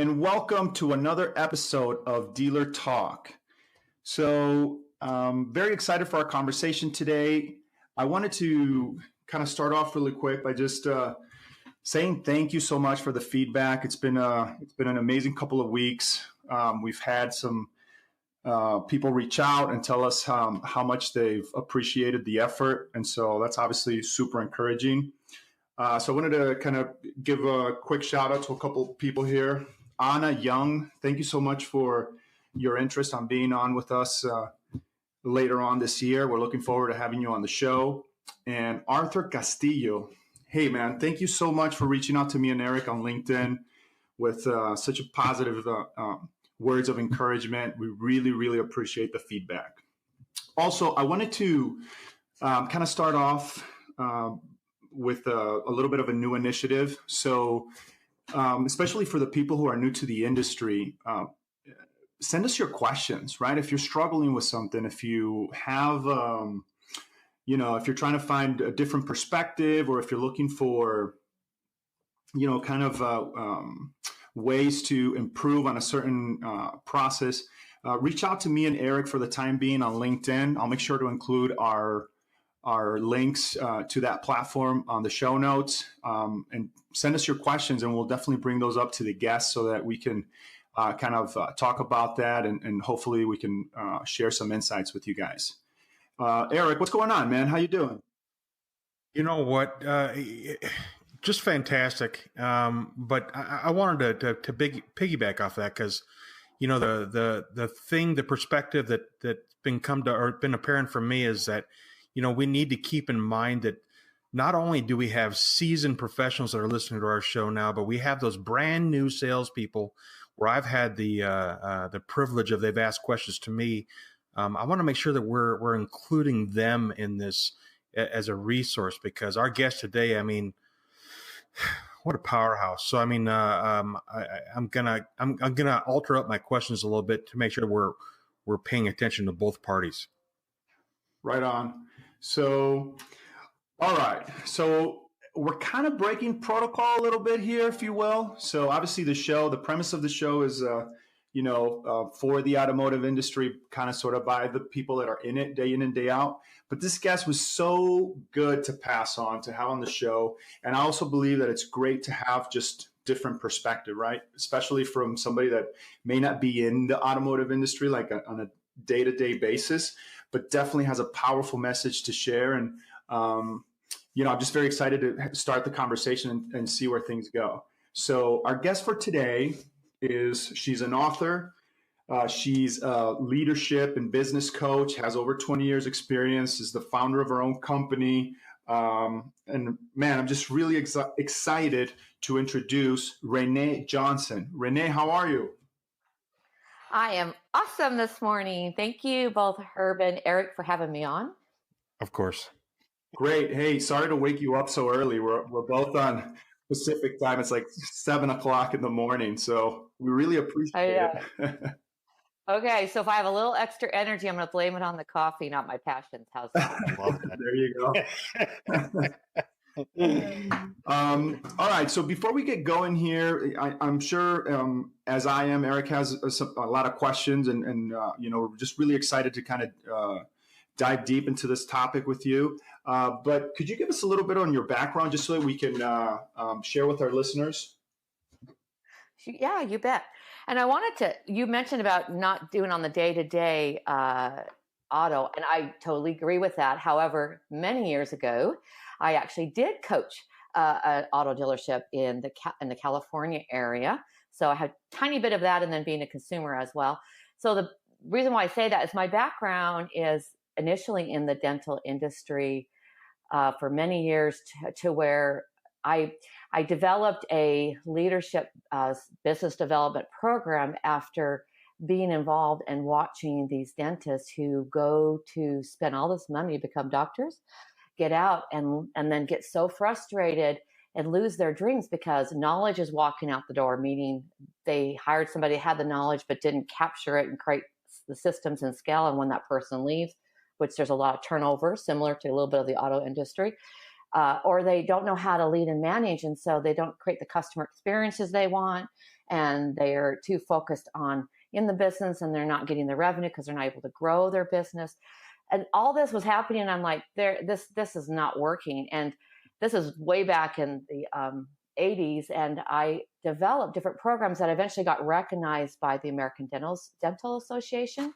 and welcome to another episode of Dealer Talk. So, very excited for our conversation today. I wanted to kind of start off really quick by just saying thank you so much for the feedback. It's been an amazing couple of weeks. We've had some people reach out and tell us how much they've appreciated the effort, and so that's obviously super encouraging. So I wanted to kind of give a quick shout out to a couple people here. Anna Young, thank you so much for your interest on being on with us later on this year. We're looking forward to having you on the show. And Arthur Castillo, hey man, thank you so much for reaching out to me and Eric on LinkedIn with such a positive words of encouragement. We really, really appreciate the feedback. Also, I wanted to kind of start off with a little bit of a new initiative. So especially for the people who are new to the industry, send us your questions, right? If you're struggling with something, if you have, if you're trying to find a different perspective, or if you're looking for, kind of ways to improve on a certain process, reach out to me and Eric for the time being on LinkedIn. I'll make sure to include our links to that platform on the show notes, and send us your questions, and we'll definitely bring those up to the guests so that we can kind of talk about that, and hopefully we can share some insights with you guys. Eric, what's going on, man? How you doing? You know what? Just fantastic. But I wanted to piggyback off that because, the perspective that's been apparent for me is that, we need to keep in mind that not only do we have seasoned professionals that are listening to our show now, but we have those brand new salespeople where I've had the privilege of they've asked questions to me. I want to make sure that we're including them in this as a resource, because our guest today, what a powerhouse. So, I'm gonna alter up my questions a little bit to make sure we're paying attention to both parties. Right on. So, all right. So we're kind of breaking protocol a little bit here, if you will. So obviously the premise of the show is, for the automotive industry, kind of sort of by the people that are in it day in and day out. But this guest was so good to pass on, to have on the show. And I also believe that it's great to have just different perspective, right? Especially from somebody that may not be in the automotive industry, like on a day-to-day basis, but definitely has a powerful message to share. And, I'm just very excited to start the conversation and see where things go. So our guest for today she's an author. She's a leadership and business coach, has over 20 years experience, is the founder of her own company. And man, I'm just really excited to introduce René Johnson. René, how are you? I am awesome this morning. Thank you both, Herb and Eric, for having me on. Of course. Great. Hey, sorry to wake you up so early. We're both on Pacific time. It's like 7:00 in the morning. So we really appreciate it. Okay. So if I have a little extra energy, I'm going to blame it on the coffee, not my passions. How's that? There you go. All right. So before we get going here, I'm sure, as I am, Eric has a lot of questions, and we're just really excited to kind of dive deep into this topic with you. But could you give us a little bit on your background, just so that we can share with our listeners? Yeah, you bet. And I wanted you mentioned about not doing on the day-to-day auto, and I totally agree with that. However, many years ago, I actually did coach an auto dealership in the California area. So I had a tiny bit of that, and then being a consumer as well. So the reason why I say that is my background is initially in the dental industry for many years, to where I developed a leadership business development program after being involved and watching these dentists who go to spend all this money to become doctors, get out and then get so frustrated and lose their dreams because knowledge is walking out the door, meaning they hired somebody, had the knowledge, but didn't capture it and create the systems and scale. And when that person leaves, which there's a lot of turnover, similar to a little bit of the auto industry, or they don't know how to lead and manage. And so they don't create the customer experiences they want. And they are too focused on in the business, and they're not getting the revenue because they're not able to grow their business. And all this was happening. And I'm like, this is not working. And this is way back in the 80s. And I developed different programs that eventually got recognized by the American Dental Association,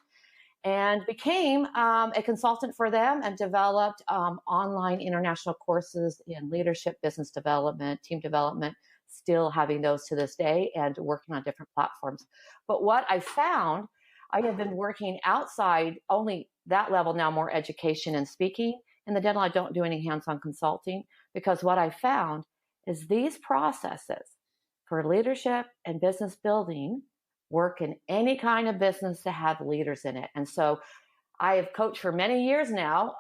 and became a consultant for them, and developed online international courses in leadership, business development, team development, still having those to this day, and working on different platforms. But what I found, I have been working outside only that level now, more education and speaking. In the dental, I don't do any hands-on consulting, because what I found is these processes for leadership and business building work in any kind of business to have leaders in it. And so I have coached for many years now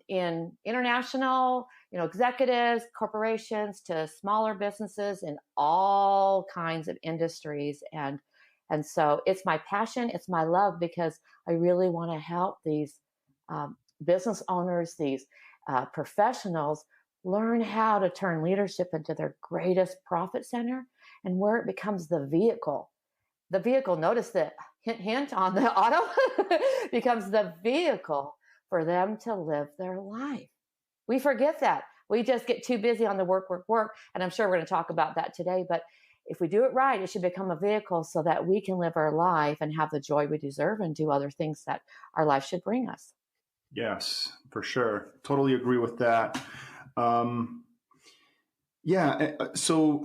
in international, executives, corporations, to smaller businesses in all kinds of industries. And so it's my passion, it's my love, because I really want to help these business owners, these professionals, learn how to turn leadership into their greatest profit center, and where it becomes the vehicle. The vehicle, notice that hint on the auto, becomes the vehicle for them to live their life. We forget that. We just get too busy on the work. And I'm sure we're going to talk about that today. But if we do it right, it should become a vehicle so that we can live our life and have the joy we deserve and do other things that our life should bring us. Yes, for sure. Totally agree with that. So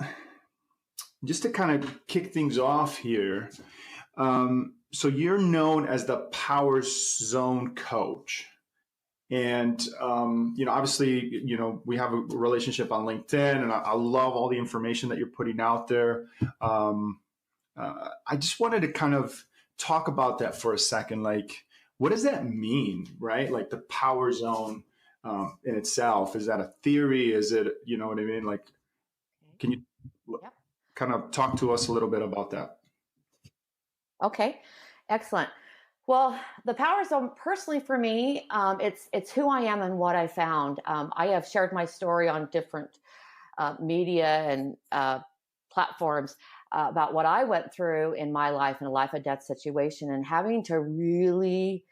just to kind of kick things off here, so you're known as the Power Zone Coach. And, obviously, we have a relationship on LinkedIn, and I love all the information that you're putting out there. I just wanted to kind of talk about that for a second. Like, what does that mean, right? Like the Power Zone in itself, is that a theory? Is it, you know what I mean? Like, can you kind of talk to us a little bit about that? Okay, excellent. Well, the Power Zone, personally for me, it's who I am and what I found. I have shared my story on different media and platforms about what I went through in my life, in a life or death situation, and having to really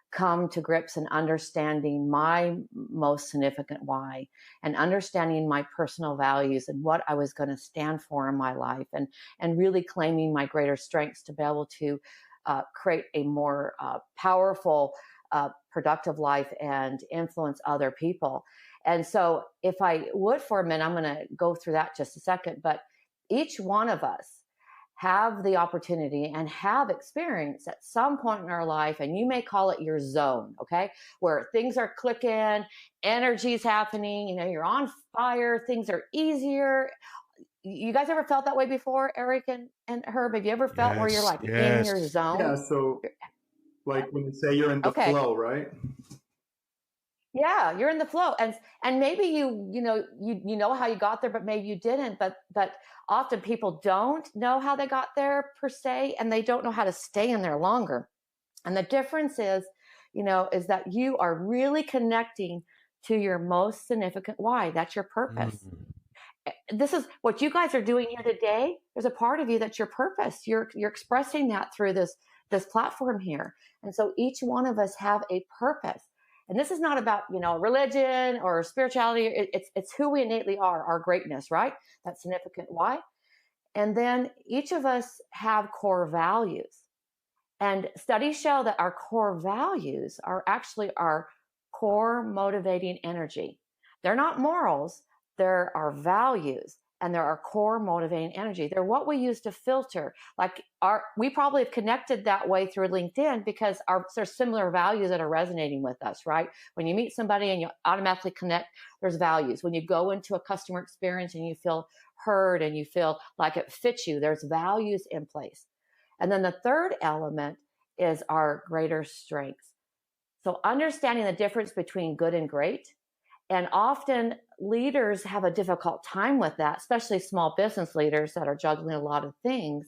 come to grips and understanding my most significant why, and understanding my personal values and what I was going to stand for in my life, and really claiming my greater strengths to be able to create a more powerful, productive life and influence other people. And so if I would for a minute, I'm going to go through that just a second, but each one of us have the opportunity and have experience at some point in our life, and you may call it your zone, okay, where things are clicking, energy's happening, you're on fire, things are easier. You guys ever felt that way before, Eric and Herb? Have you ever felt where you're like in your zone? Yeah, so like when you say you're in the flow, right? Yeah, you're in the flow, and maybe you know how you got there, but maybe you didn't. But often people don't know how they got there per se, and they don't know how to stay in there longer. And the difference is that you are really connecting to your most significant why. That's your purpose. Mm-hmm. This is what you guys are doing here today. There's a part of you that's your purpose. You're expressing that through this platform here, and so each one of us have a purpose. And this is not about, religion or spirituality. It's who we innately are, our greatness, right? That significant why. And then each of us have core values. And studies show that our core values are actually our core motivating energy. They're not morals, they're our values. And they're our core motivating energy. They're what we use to filter. We probably have connected that way through LinkedIn because there's similar values that are resonating with us, right? When you meet somebody and you automatically connect, there's values. When you go into a customer experience and you feel heard and you feel like it fits you, there's values in place. And then the third element is our greater strengths. So understanding the difference between good and great. And often leaders have a difficult time with that, especially small business leaders that are juggling a lot of things.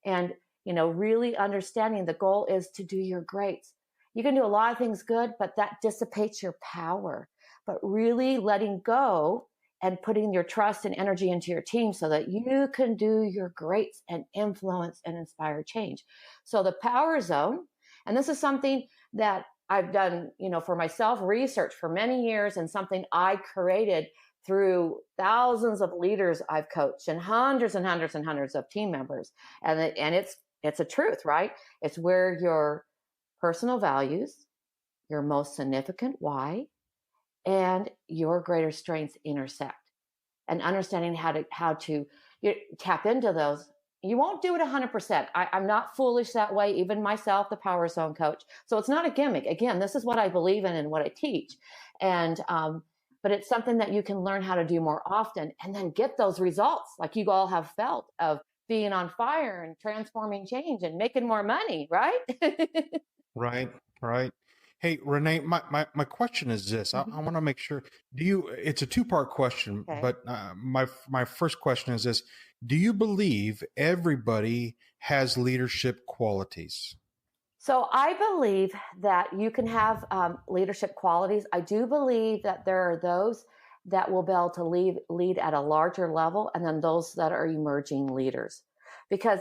And, really understanding the goal is to do your greats. You can do a lot of things good, but that dissipates your power. but really letting go and putting your trust and energy into your team so that you can do your greats and influence and inspire change. So the power zone, and this is something that I've done, for myself, research for many years, and something I created through thousands of leaders I've coached and hundreds and hundreds and hundreds of team members. And it's a truth, right? It's where your personal values, your most significant why, and your greater strengths intersect. And understanding how to tap into those. You won't do it 100%. I'm not foolish that way, even myself, the Power Zone coach. So it's not a gimmick. Again, this is what I believe in and what I teach. And but it's something that you can learn how to do more often, and then get those results like you all have felt of being on fire and transforming change and making more money, right? Right, right. Hey, Renee, my question is this. I want to make sure. It's a two-part question, Okay. but my first question is this: do you believe everybody has leadership qualities? So I believe that you can have leadership qualities. I do believe that there are those that will be able to lead at a larger level, and then those that are emerging leaders, because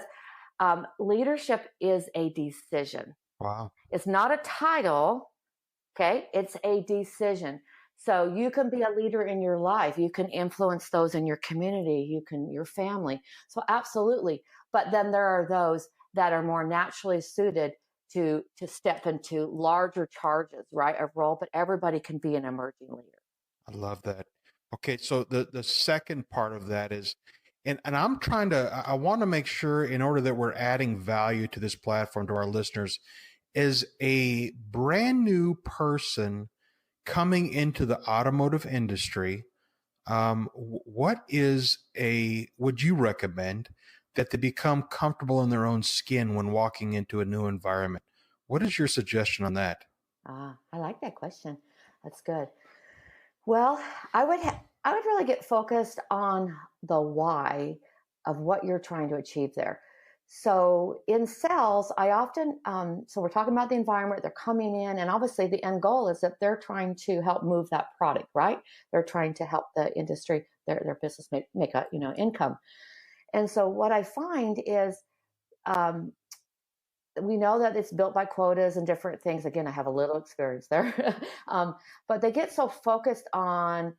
leadership is a decision. Wow. It's not a title, okay? It's a decision. So you can be a leader in your life. You can influence those in your community, your family. So absolutely. But then there are those that are more naturally suited to step into larger charges, right? A role, but everybody can be an emerging leader. I love that. Okay, so the second part of that is, and I want to make sure, in order that we're adding value to this platform to our listeners, is a brand new person coming into the automotive industry. Would you recommend that they become comfortable in their own skin when walking into a new environment? What is your suggestion on that? I like that question. That's good. Well, I would really get focused on the why of what you're trying to achieve there. So in sales, I often, so we're talking about the environment, they're coming in, and obviously the end goal is that they're trying to help move that product, right? They're trying to help the industry, their business make a, income. And so what I find is, we know that it's built by quotas and different things. Again, I have a little experience there, but they get so focused on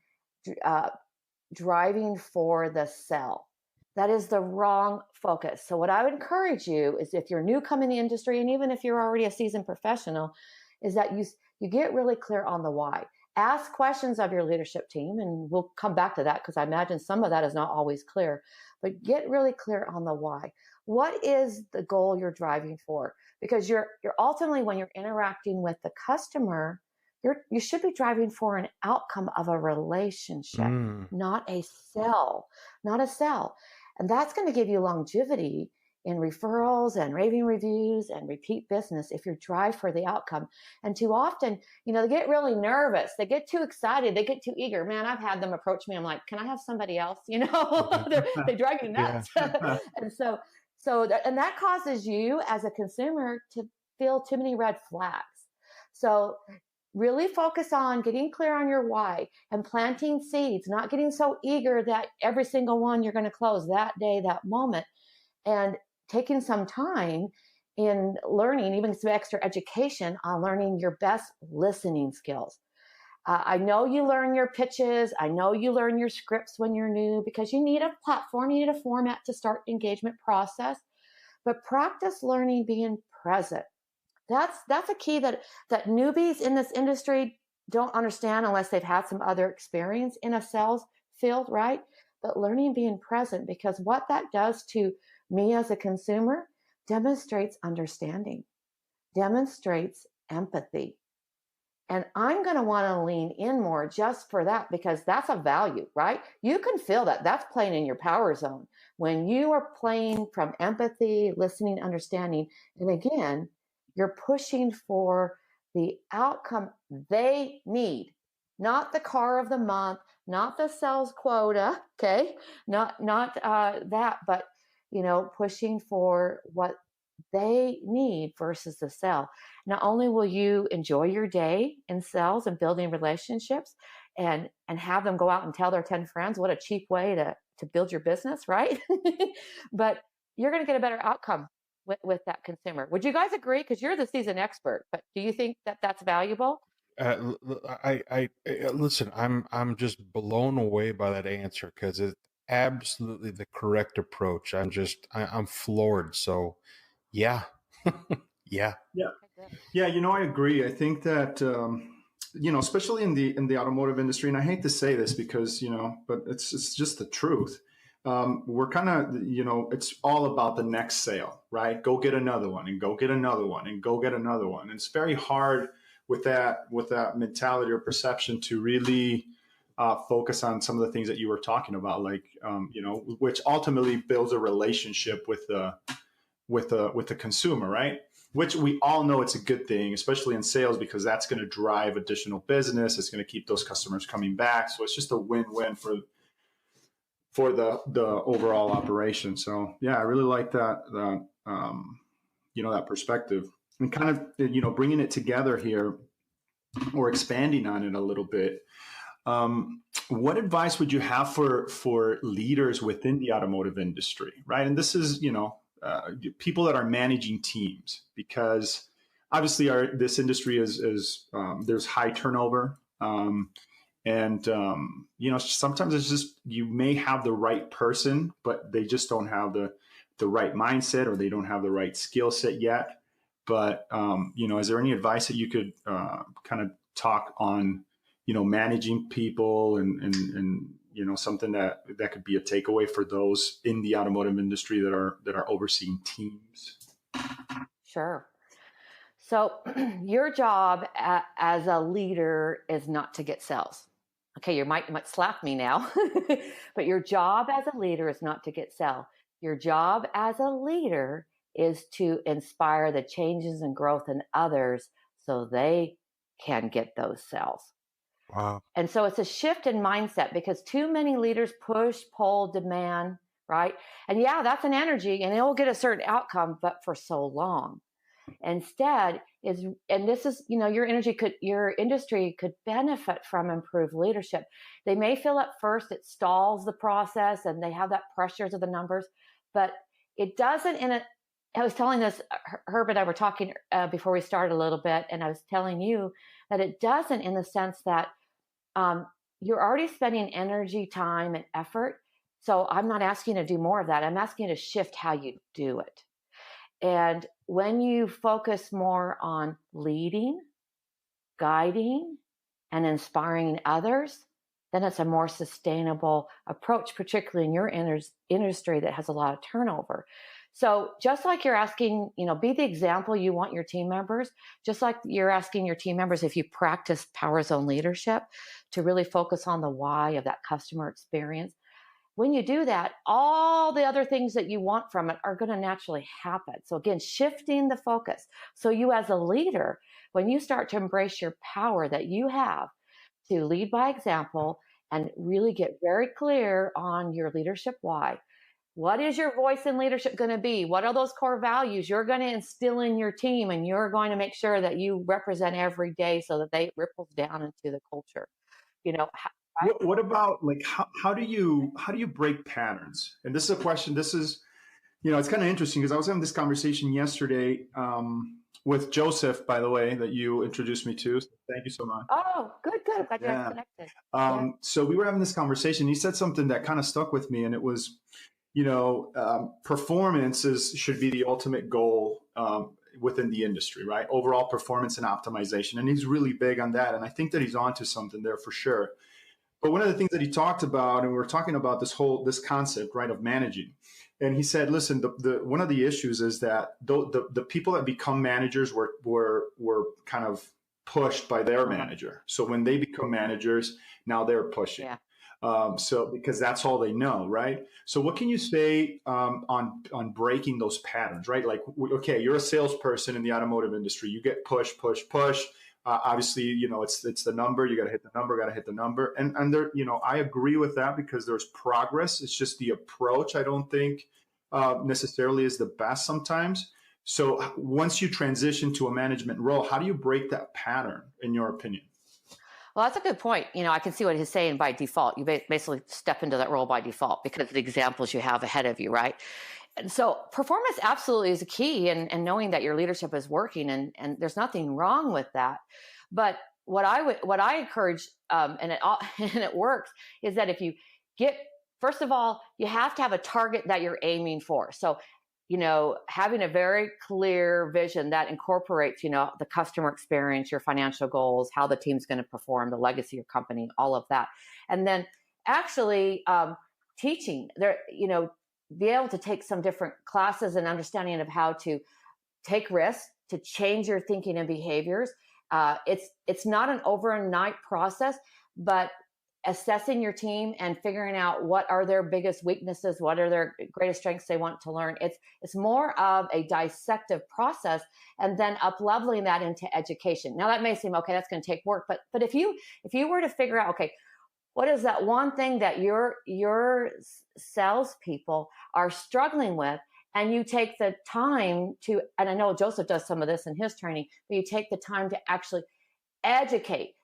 driving for the sell. That is the wrong focus. So what I would encourage you is, if you're new coming in the industry, and even if you're already a seasoned professional, is that you get really clear on the why. Ask questions of your leadership team, and we'll come back to that because I imagine some of that is not always clear, but get really clear on the why. What is the goal you're driving for? Because you're ultimately, when you're interacting with the customer, you should be driving for an outcome of a relationship, not a sell. And that's going to give you longevity in referrals and raving reviews and repeat business if you drive for the outcome. And too often, they get really nervous. They get too excited. They get too eager. Man, I've had them approach me. I'm like, can I have somebody else? They drive you nuts. Yeah. And that causes you as a consumer to feel too many red flags. So really focus on getting clear on your why and planting seeds, not getting so eager that every single one you're going to close that day, that moment, and taking some time in learning, even some extra education on learning your best listening skills. I know you learn your pitches. I know you learn your scripts when you're new, because you need a platform, you need a format to start engagement process, but practice learning being present. That's a key that newbies in this industry don't understand unless they've had some other experience in a sales field, right? But learning being present, because what that does to me as a consumer demonstrates understanding, demonstrates empathy. And I'm going to want to lean in more just for that, because that's a value, right? You can feel that. That's playing in your power zone. When you are playing from empathy, listening, understanding, and again, you're pushing for the outcome they need, not the car of the month, not the sales quota, okay? Not that, but pushing for what they need versus the sell. Not only will you enjoy your day in sales and building relationships and have them go out and tell their 10 friends. What a cheap way to build your business, right? But you're going to get a better outcome with that consumer. Would you guys agree? Because you're the seasoned expert, but do you think that that's valuable? Listen. I'm just blown away by that answer because it's absolutely the correct approach. I'm floored. So, yeah, yeah. Yeah. Yeah, I agree. I think that especially in the automotive industry, and I hate to say this because but it's just the truth. We're kind of it's all about the next sale, right? Go get another one, and go get another one, and go get another one. And it's very hard with that mentality or perception to really focus on some of the things that you were talking about, like which ultimately builds a relationship with the consumer, right? Which we all know it's a good thing, especially in sales, because that's going to drive additional business. It's going to keep those customers coming back. So it's just a win-win for the overall operation. So yeah, I really like that that perspective, and kind of bringing it together here or expanding on it a little bit. What advice would you have for leaders within the automotive industry, right? And this is people that are managing teams, because obviously this industry is there's high turnover, and sometimes it's just you may have the right person, but they just don't have the right mindset, or they don't have the right skill set yet. But is there any advice that you could kind of talk on managing people and something that could be a takeaway for those in the automotive industry that are overseeing teams? Sure. So your job as a leader is not to get sales. Okay, you might slap me now, but your job as a leader is not to get sales. Your job as a leader is to inspire the changes and growth in others so they can get those sales. Wow. And so it's a shift in mindset, because too many leaders push, pull, demand, right? And yeah, that's an energy, and it will get a certain outcome, but for so long. Instead your industry could benefit from improved leadership. They may feel at first it stalls the process and they have that pressures of the numbers, but it doesn't. I was telling this, Herb and I were talking before we started a little bit, and I was telling you that it doesn't, in the sense that you're already spending energy, time, and effort. So I'm not asking you to do more of that. I'm asking you to shift how you do it. And when you focus more on leading, guiding, and inspiring others, then it's a more sustainable approach, particularly in your industry that has a lot of turnover. So just like you're asking, be the example you want your team members, just like you're asking your team members, if you practice Power Zone leadership, to really focus on the why of that customer experience. When you do that, all the other things that you want from it are going to naturally happen. So again, shifting the focus. So you as a leader, when you start to embrace your power that you have to lead by example and really get very clear on your leadership why. What is your voice in leadership going to be? What are those core values you're going to instill in your team, and you're going to make sure that you represent every day so that they ripples down into the culture? What about, like, how do you break patterns? And this is a question. This is it's kind of interesting, because I was having this conversation yesterday with Joseph, by the way, that you introduced me to. So thank you so much. Oh, good. I'm glad you guys connected. So we were having this conversation. He said something that kind of stuck with me, and it was, performance should be the ultimate goal within the industry, right? Overall performance and optimization. And he's really big on that. And I think that he's onto something there for sure. But one of the things that he talked about, and we were talking about this concept, right, of managing. And he said, listen, the one of the issues is that the people that become managers were kind of pushed by their manager. So when they become managers, now they're pushing. Yeah. So because that's all they know, right? So what can you say on breaking those patterns, right? Like, okay, you're a salesperson in the automotive industry. You get push. Obviously, it's the number. You got to hit the number. And there, I agree with that, because there's progress. It's just the approach, I don't think necessarily is the best sometimes. So once you transition to a management role, how do you break that pattern, in your opinion? Well, that's a good point. I can see what he's saying by default. You basically step into that role by default because of the examples you have ahead of you, right? And so performance absolutely is a key, and knowing that your leadership is working, and there's nothing wrong with that. But what I encourage, and it and it works, is that if you first of all, you have to have a target that you're aiming for. So, having a very clear vision that incorporates, the customer experience, your financial goals, how the team's going to perform, the legacy of your company, all of that. And then actually teaching there, be able to take some different classes and understanding of how to take risks, to change your thinking and behaviors. It's not an overnight process, but assessing your team and figuring out what are their biggest weaknesses, what are their greatest strengths they want to learn. It's more of a dissective process, and then up leveling that into education. Now that may seem okay, that's going to take work, but if you were to figure out, okay, what is that one thing that your salespeople are struggling with, and you take the time to, and I know Joseph does some of this in his training, but you take the time to actually educate,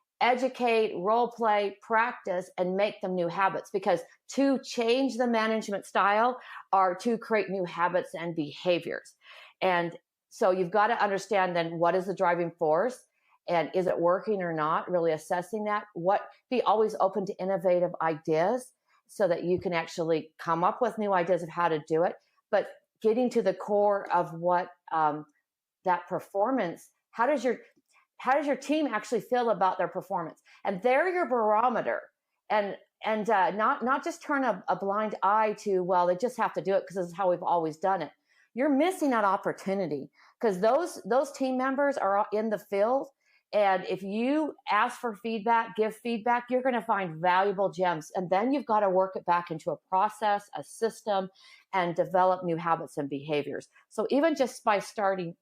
role play, practice, and make them new habits, because to change the management style are to create new habits and behaviors. And so you've got to understand then what is the driving force, and is it working or not, really assessing that. Be always open to innovative ideas so that you can actually come up with new ideas of how to do it, but getting to the core of what that performance, how does your team actually feel about their performance? And they're your barometer, and not just turn a blind eye to, well, they just have to do it because this is how we've always done it. You're missing that opportunity, because those team members are in the field. And if you ask for feedback, give feedback, you're going to find valuable gems. And then you've got to work it back into a process, a system, and develop new habits and behaviors. So even just by starting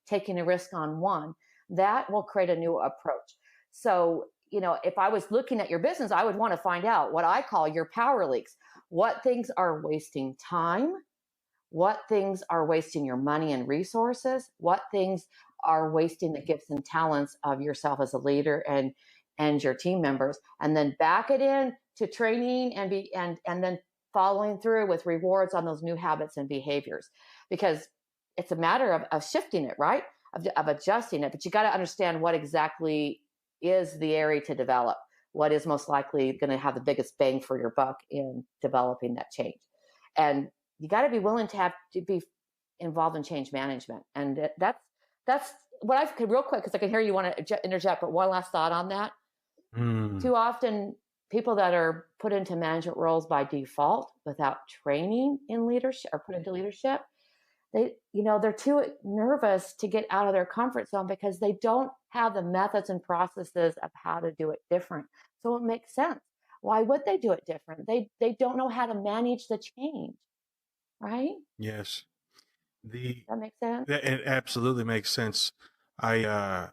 taking a risk on one, that will create a new approach. So, if I was looking at your business, I would want to find out what I call your power leaks. What things are wasting time? What things are wasting your money and resources? What things are wasting the gifts and talents of yourself as a leader and your team members? And then back it in to training and then following through with rewards on those new habits and behaviors, because it's a matter of shifting it, right? Of adjusting it. But you got to understand what exactly is the area to develop, what is most likely going to have the biggest bang for your buck in developing that change. And you got to be willing to be involved in change management. And that's what I could, real quick, because I can hear you want to interject, but one last thought on that. Too often, people that are put into management roles by default without training in leadership or put into leadership, they're too nervous to get out of their comfort zone because they don't have the methods and processes of how to do it different. So it makes sense. Why would they do it different? They don't know how to manage the change, right? Yes. That makes sense? It absolutely makes sense. Let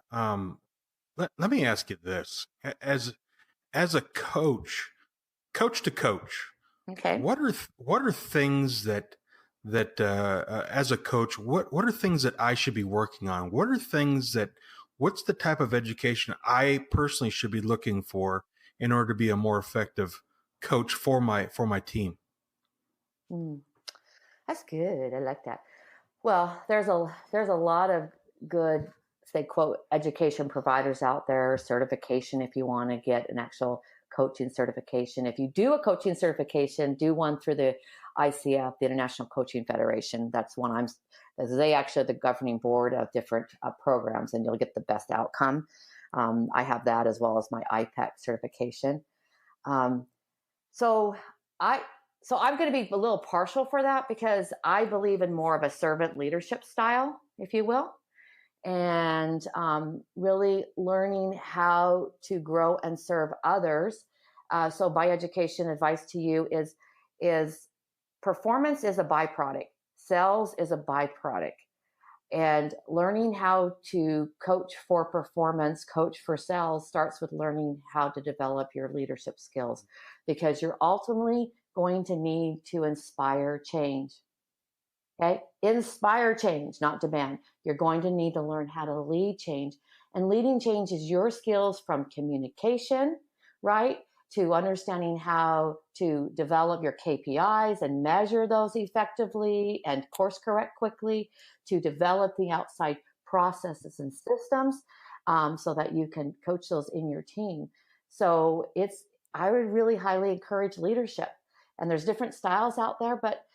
me ask you this. As a coach to coach, okay, what are things that as a coach, what are things that I should be working on? What's the type of education I personally should be looking for in order to be a more effective coach for my team? That's good. I like that. Well, there's a lot of good, say, quote, education providers out there, certification if you want to get an actual coaching certification. If you do a coaching certification, do one through the ICF, the International Coaching Federation. That's one they actually are the governing board of different programs, and you'll get the best outcome. I have that as well as my IPEC certification. So I'm going to be a little partial for that, because I believe in more of a servant leadership style, if you will, and really learning how to grow and serve others. So my education advice to you is performance is a byproduct. Sales is a byproduct. And learning how to coach for performance, coach for sales, starts with learning how to develop your leadership skills, because you're ultimately going to need to inspire change. Okay? Inspire change, not demand. You're going to need to learn how to lead change. And leading change is your skills from communication, right, to understanding how to develop your KPIs and measure those effectively and course correct quickly, to develop the outside processes and systems so that you can coach those in your team. So I would really highly encourage leadership. And there's different styles out there, but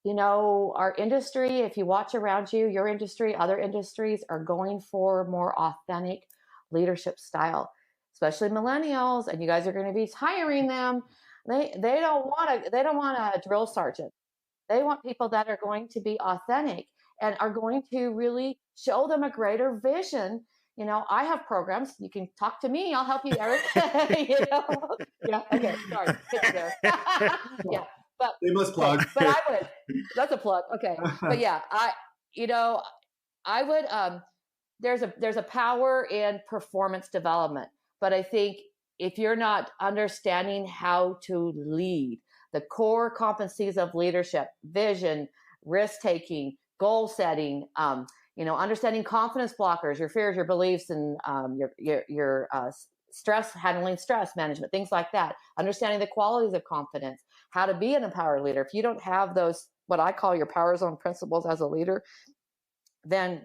our industry, if you watch around you, your industry, other industries are going for more authentic leadership style, especially millennials, and you guys are going to be hiring them. They don't want a drill sergeant. They want people that are going to be authentic and are going to really show them a greater vision. I have programs. You can talk to me. I'll help you, Eric. Yeah. Okay. Sorry. Hit there. Yeah. But they must plug. But I would. That's a plug. Okay. But yeah, I would. There's a power in performance development, but I think if you're not understanding how to lead, the core competencies of leadership, vision, risk taking, goal setting, understanding confidence blockers, your fears, your beliefs, and your stress, handling stress management, things like that, understanding the qualities of confidence, how to be an empowered leader. If you don't have those, what I call your power zone principles as a leader, then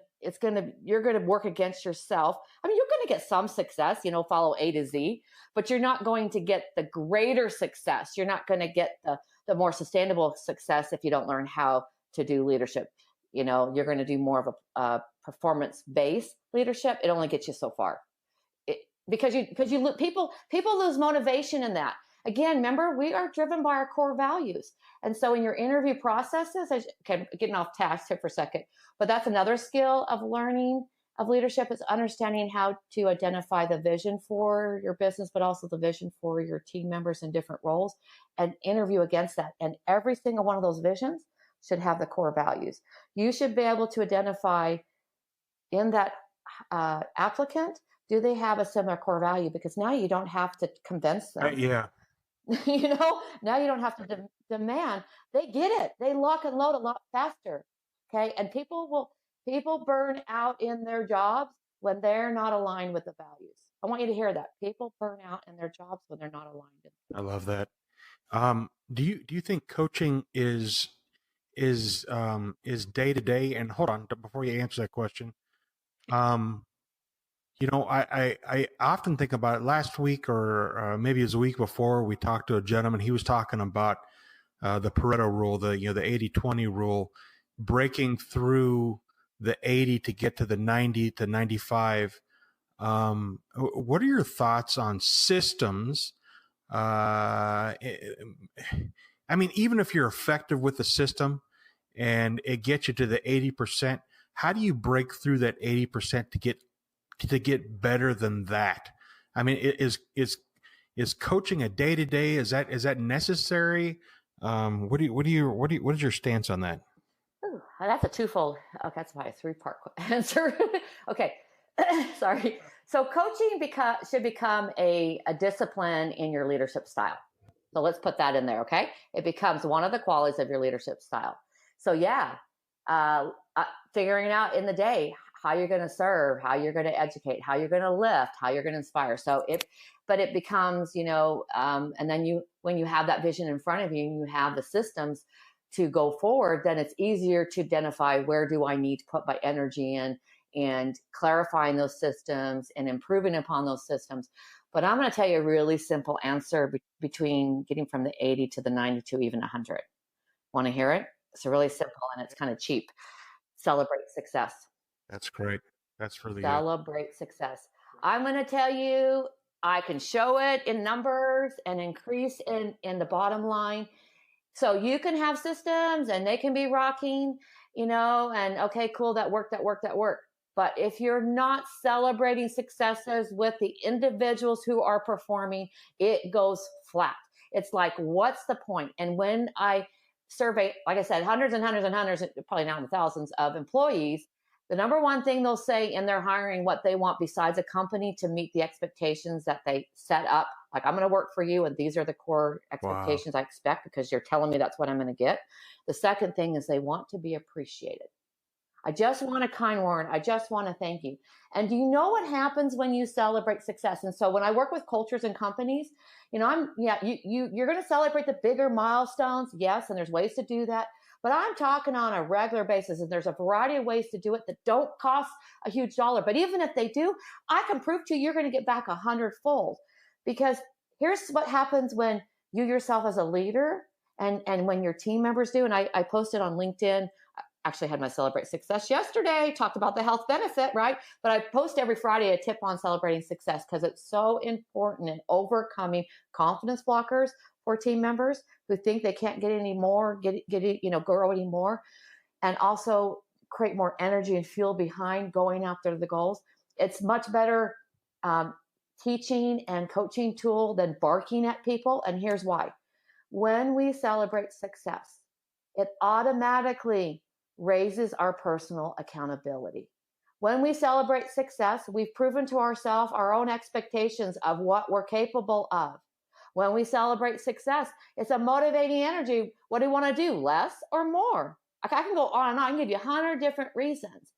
you're going to work against yourself. I mean, you're going to get some success, follow A to Z, but you're not going to get the greater success. You're not going to get the more sustainable success if you don't learn how to do leadership. You're going to do more of a performance-based leadership. It only gets you so far. Because people lose motivation in that. Again, remember, we are driven by our core values. And so in your interview processes, getting off task here for a second, but that's another skill of learning of leadership, is understanding how to identify the vision for your business, but also the vision for your team members in different roles, and interview against that. And every single one of those visions should have the core values. You should be able to identify in that applicant, do they have a similar core value? Because now you don't have to convince them. Yeah. Now you don't have to demand. They get it. They lock and load a lot faster. Okay. And people burn out in their jobs when they're not aligned with the values. I want you to hear that. People burn out in their jobs when they're not aligned. I love that. Do you think coaching is day to day? And hold on, before you answer that question, I often think about it. Last week, or maybe it was a week before, we talked to a gentleman. He was talking about the Pareto rule, the 80-20 rule, breaking through the 80 to get to the 90 to 95. What are your thoughts on systems? I mean, even if you're effective with the system and it gets you to the 80%, how do you break through that 80% to get better than that? I mean, is coaching a day to day? Is that necessary? What is your stance on that? Ooh, that's a twofold. Okay, that's probably a 3-part answer. Okay, sorry. So coaching should become a discipline in your leadership style. So let's put that in there. Okay, it becomes one of the qualities of your leadership style. So yeah, figuring out in the day how you're going to serve, how you're going to educate, how you're going to lift, how you're going to inspire. So it becomes, and then when you have that vision in front of you and you have the systems to go forward, then it's easier to identify where do I need to put my energy in, and clarifying those systems and improving upon those systems. But I'm going to tell you a really simple answer between getting from the 80 to the 90 to even 100. Want to hear it? It's really simple and it's kind of cheap. Celebrate success. That's great. That's really Celebrate success. I'm going to tell you, I can show it in numbers and increase in the bottom line. So you can have systems and they can be rocking, and okay, cool, that worked. But if you're not celebrating successes with the individuals who are performing, it goes flat. It's like, what's the point? And when I survey, like I said, hundreds and hundreds and hundreds, probably now in the thousands of employees, the number one thing they'll say in their hiring, what they want besides a company to meet the expectations that they set up, like, I'm going to work for you and these are the core expectations I expect because you're telling me that's what I'm going to get. The second thing is they want to be appreciated. I just want a kind word. I just want to thank you. And do you know what happens when you celebrate success? And so when I work with cultures and companies, you're going to celebrate the bigger milestones. Yes. And there's ways to do that. But I'm talking on a regular basis, and there's a variety of ways to do it that don't cost a huge dollar. But even if they do, I can prove to you you're going to get back 100-fold. Because here's what happens when you yourself as a leader and when your team members do. And I posted on LinkedIn, actually had my Celebrate Success yesterday, talked about the health benefit, right? But I post every Friday a tip on celebrating success because it's so important in overcoming confidence blockers for team members who think they can't get any more, grow any more, and also create more energy and fuel behind going after the goals. It's much better teaching and coaching tool than barking at people. And here's why. When we celebrate success, it automatically raises our personal accountability. When we celebrate success, we've proven to ourselves our own expectations of what we're capable of. When we celebrate success, it's a motivating energy. What do you want to do? Less or more? I can go on and on. I can give you 100 different reasons.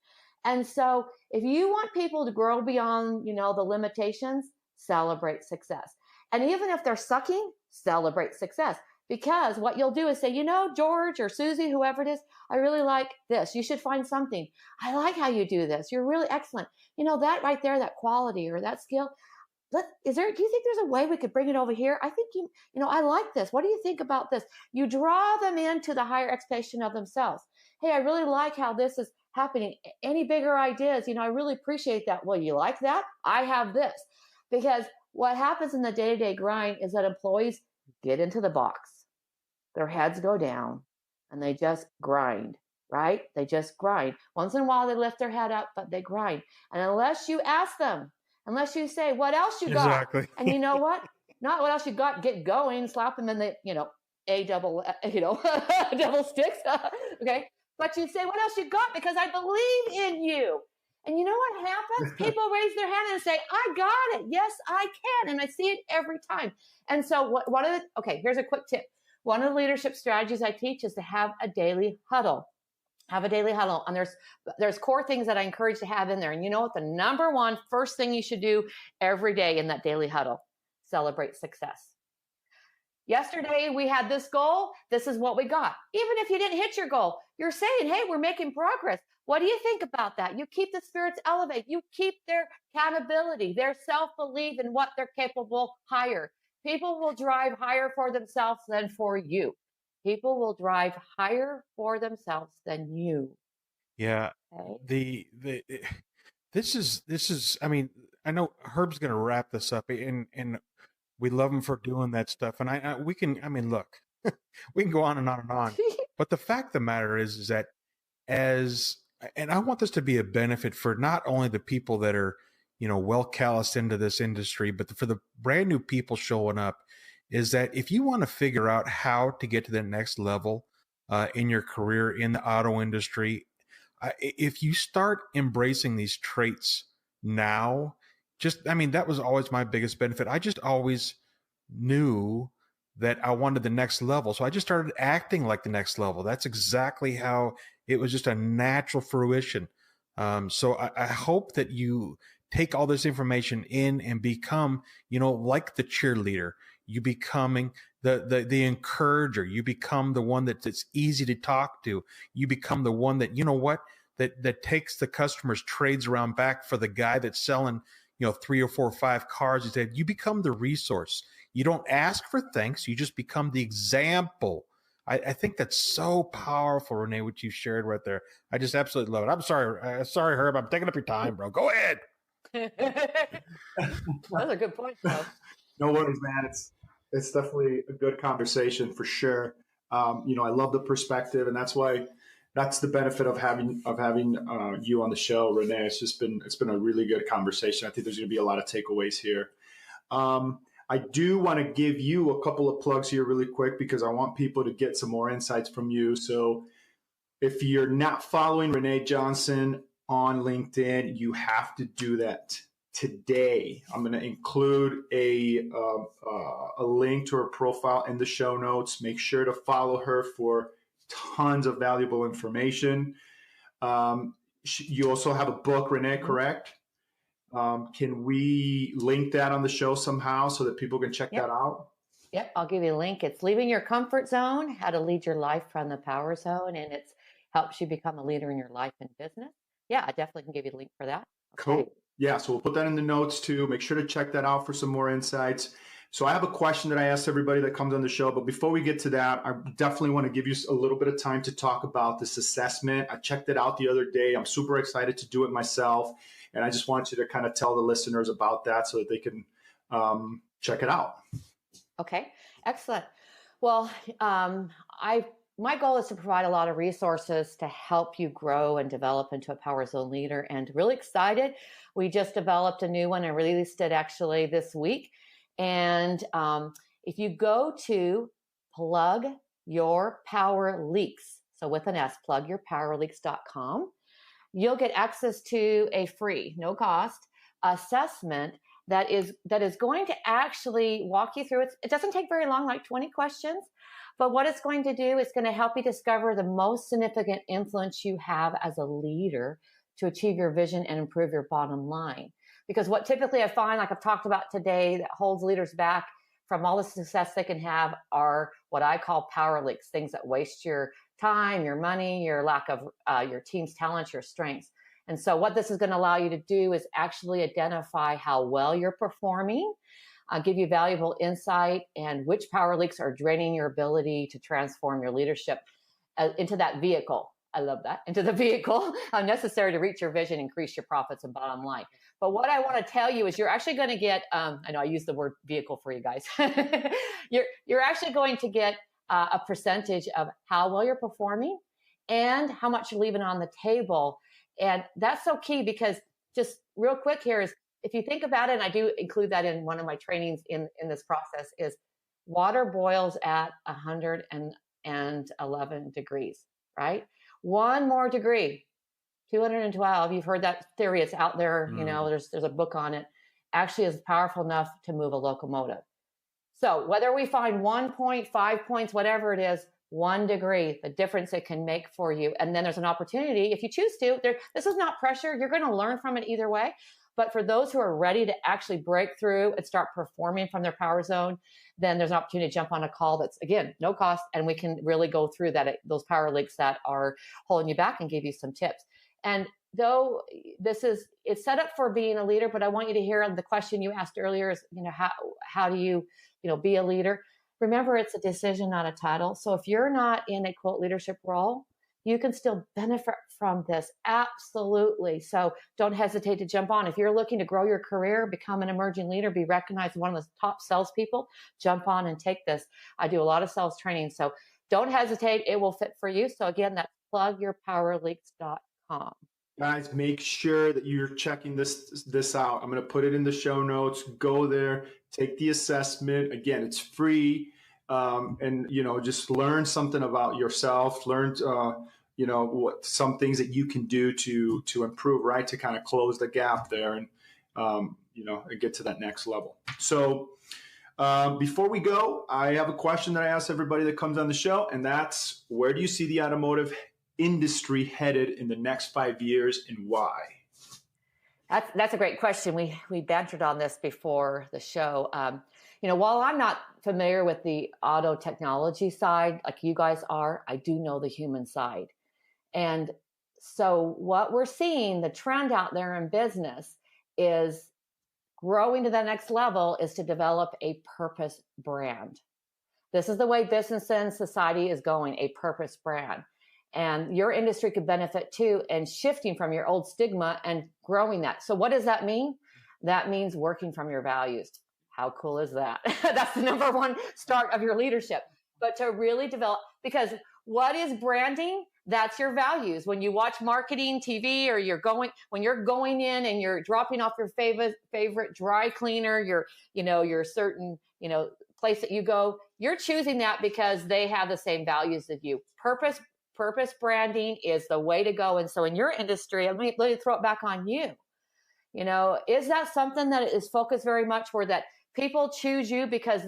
And so if you want people to grow beyond, the limitations, celebrate success. And even if they're sucking, celebrate success. Because what you'll do is say, George or Susie, whoever it is, I really like this. You should find something. I like how you do this. You're really excellent. That right there, that quality or that skill. Do you think there's a way we could bring it over here? I think I like this. What do you think about this? You draw them into the higher expectation of themselves. Hey, I really like how this is happening. Any bigger ideas? I really appreciate that. Well, you like that? I have this. Because what happens in the day-to-day grind is that employees get into the box. Their heads go down and they just grind, right? They just grind. Once in a while, they lift their head up, but they grind. And unless you ask them, unless you say, what else you got? Exactly. And you know what? Not what else you got, get going, slap them in the, double sticks. Okay. But you say, what else you got? Because I believe in you. And you know what happens? People raise their hand and say, I got it. Yes, I can. And I see it every time. And so here's a quick tip. One of the leadership strategies I teach is to have a daily huddle. Have a daily huddle. And there's core things that I encourage to have in there. And you know what? The number one first thing you should do every day in that daily huddle, celebrate success. Yesterday, we had this goal. This is what we got. Even if you didn't hit your goal, you're saying, hey, we're making progress. What do you think about that? You keep the spirits elevated. You keep their accountability, their self-belief in what they're capable higher. People will drive higher for themselves than for you. People will drive higher for themselves than you. Yeah. Okay? This is, I mean, I know Herb's going to wrap this up and we love him for doing that stuff. And look, we can go on and on and on, but the fact of the matter is that and I want this to be a benefit for not only the people that are, well calloused into this industry, but for the brand new people showing up, is that if you want to figure out how to get to the next level in your career in the auto industry, if you start embracing these traits now, that was always my biggest benefit. I just always knew that I wanted the next level. So I just started acting like the next level. That's exactly how it was, just a natural fruition. So I hope that you take all this information in and become, like the cheerleader. You becoming the encourager. You become the one that's easy to talk to. You become the one that, that takes the customer's trades around back for the guy that's selling, 3 or 4 or 5 cars. Instead, you become the resource. You don't ask for thanks. You just become the example. I think that's so powerful, Renee, what you shared right there. I just absolutely love it. I'm sorry. Sorry, Herb. I'm taking up your time, bro. Go ahead. That's a good point, though. No worries, man. It's definitely a good conversation for sure. I love the perspective, and that's the benefit of having you on the show, Renee. It's been a really good conversation. I think there's going to be a lot of takeaways here. I do want to give you a couple of plugs here really quick because I want people to get some more insights from you. So if you're not following Renee Johnson on LinkedIn, you have to do that today. I'm going to include a link to her profile in the show notes. Make sure to follow her for tons of valuable information. You also have a book, Renee, correct? Can we link that on the show somehow so that people can check that out? Yep, I'll give you a link. It's Leaving Your Comfort Zone, How to Lead Your Life from the Power Zone, and it helps you become a leader in your life and business. Yeah, I definitely can give you a link for that. Okay. Cool. Yeah, so we'll put that in the notes too. Make sure to check that out for some more insights. So I have a question that I ask everybody that comes on the show, but before we get to that, I definitely want to give you a little bit of time to talk about this assessment. I checked it out the other day. I'm super excited to do it myself, and I just want you to kind of tell the listeners about that so that they can check it out. Okay, excellent. Well, my goal is to provide a lot of resources to help you grow and develop into a Power Zone leader, and really excited. We just developed a new one and released it actually this week. And if you go to Plug Your Power Leaks, so with an S, plugyourpowerleaks.com, you'll get access to a free, no cost assessment that is going to actually walk you through it. It doesn't take very long, like 20 questions, but what it's going to do is going to help you discover the most significant influence you have as a leader to achieve your vision and improve your bottom line. Because what typically I find, like I've talked about today, that holds leaders back from all the success they can have are what I call power leaks, things that waste your time, your money, your lack of your team's talents, your strengths. And so what this is going to allow you to do is actually identify how well you're performing, give you valuable insight, and which power leaks are draining your ability to transform your leadership into that vehicle. I love that. Into the vehicle necessary to reach your vision, increase your profits and bottom line. But what I want to tell you is you're actually going to get, I know I use the word vehicle for you guys. You're actually going to get a percentage of how well you're performing and how much you're leaving on the table. And that's so key, because just real quick here is, if you think about it, and I do include that in one of my trainings in this process, is water boils at 111 degrees, right? One more degree, 212. You've heard that theory. It's out there. You know, there's a book on it. Actually is powerful enough to move a locomotive. So whether we find 1 point, 5 points, whatever it is, 1 degree, the difference it can make for you. And then there's an opportunity, if you choose to, this is not pressure. You're going to learn from it either way. But for those who are ready to actually break through and start performing from their power zone, then there's an opportunity to jump on a call that's, again, no cost. And we can really go through those power leaks that are holding you back and give you some tips. And though it's set up for being a leader, but I want you to hear the question you asked earlier is, how do you, be a leader? Remember, it's a decision, not a title. So if you're not in a quote leadership role, you can still benefit from this. Absolutely. So don't hesitate to jump on. If you're looking to grow your career, become an emerging leader, be recognized as one of the top salespeople, jump on and take this. I do a lot of sales training. So don't hesitate. It will fit for you. So again, that's plugyourpowerleaks.com. Guys, make sure that you're checking this out. I'm going to put it in the show notes. Go there, take the assessment. Again, it's free. And, just learn something about yourself, learn, what some things that you can do to improve, right? To kind of close the gap there and, and get to that next level. So before we go, I have a question that I ask everybody that comes on the show, and that's, where do you see the automotive industry headed in the next 5 years, and why? That's a great question. We bantered on this before the show. While I'm not familiar with the auto technology side like you guys are, I do know the human side. And so what we're seeing, the trend out there in business is growing to the next level, is to develop a purpose brand. This is the way business and society is going, a purpose brand. And your industry could benefit too, and shifting from your old stigma and growing that. So what does that mean? That means working from your values. How cool is that? That's the number one start of your leadership. But to really develop, because what is branding? That's your values. When you watch marketing TV, or when you're going in and you're dropping off your favorite dry cleaner, your certain, place that you go, you're choosing that because they have the same values as you. Purpose branding is the way to go. And so in your industry, let me throw it back on you. Is that something that is focused very much where that people choose you because,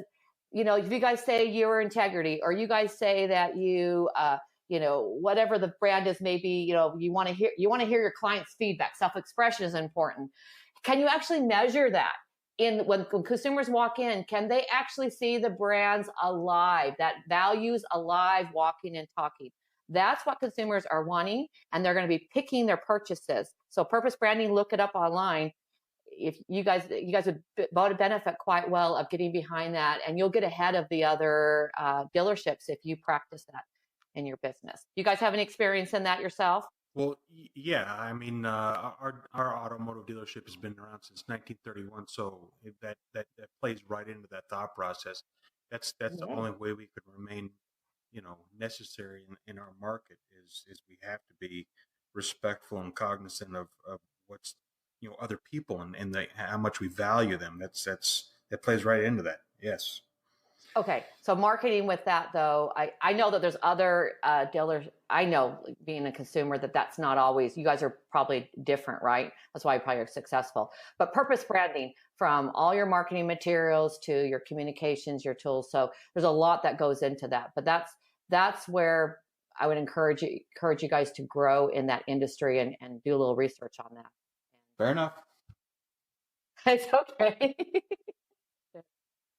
if you guys say your integrity, or you guys say that you whatever the brand is, maybe, you want to hear your client's feedback. Self-expression is important. Can you actually measure that? When consumers walk in, can they actually see the brands alive, that values alive, walking and talking? That's what consumers are wanting, and they're going to be picking their purchases. So purpose branding, look it up online. If you guys would benefit quite well of getting behind that, and you'll get ahead of the other dealerships if you practice that in your business. You guys have any experience in that yourself? Well, yeah. I mean, our automotive dealership has been around since 1931, so that plays right into that thought process. That's the only way we could remain, necessary in our market is we have to be respectful and cognizant of what's other people and how much we value them. That plays right into that. Yes. Okay, so marketing with that, though, I know that there's other dealers. I know, being a consumer, that's not always, you guys are probably different, right? That's why you probably are successful. But purpose branding, from all your materials to your communications, your tools. So there's a lot that goes into that. But that's where I would encourage you guys to grow in that industry and do a little research on that. Fair enough. It's okay.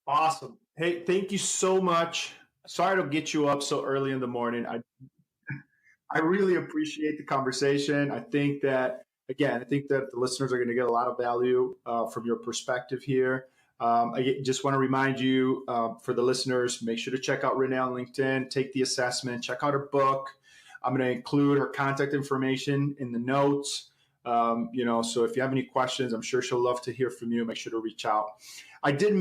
Awesome. Hey, thank you so much. Sorry to get you up so early in the morning. I really appreciate the conversation. I think that the listeners are going to get a lot of value from your perspective here. I just want to remind you, for the listeners, make sure to check out Renee on LinkedIn, take the assessment, check out her book. I'm going to include her contact information in the notes. So if you have any questions, I'm sure she'll love to hear from you. Make sure to reach out. I did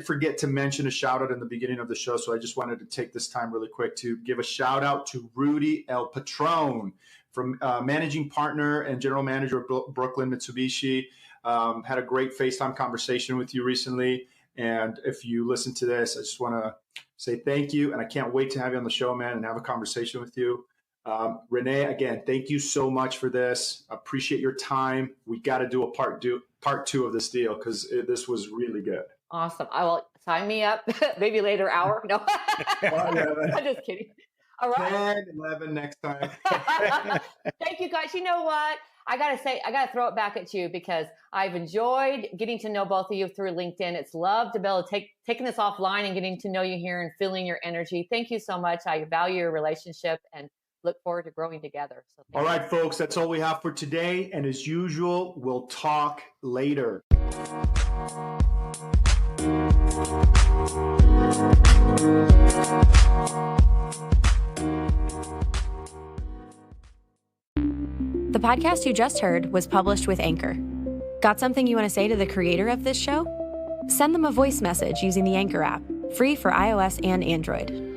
forget to mention a shout out in the beginning of the show. So I just wanted to take this time really quick to give a shout out to Rudy El Patron, from managing partner and general manager of Brooklyn Mitsubishi. Had a great FaceTime conversation with you recently. And if you listen to this, I just want to say thank you. And I can't wait to have you on the show, man, and have a conversation with you. Renee, again, thank you so much for this. Appreciate your time. We got to do a part two of this deal, because this was really good. Awesome. I will sign me up. Maybe later hour. No, I'm just kidding. All right. 10, 11 next time. Thank you, guys. You know what? I got to throw it back at you, because I've enjoyed getting to know both of you through LinkedIn. It's love to be able to taking this offline and getting to know you here and feeling your energy. Thank you so much. I value your relationship and look forward to growing together. So all right, folks, that's all we have for today. And as usual, we'll talk later. The podcast you just heard was published with Anchor. Got something you want to say to the creator of this show? Send them a voice message using the Anchor app, free for iOS and Android.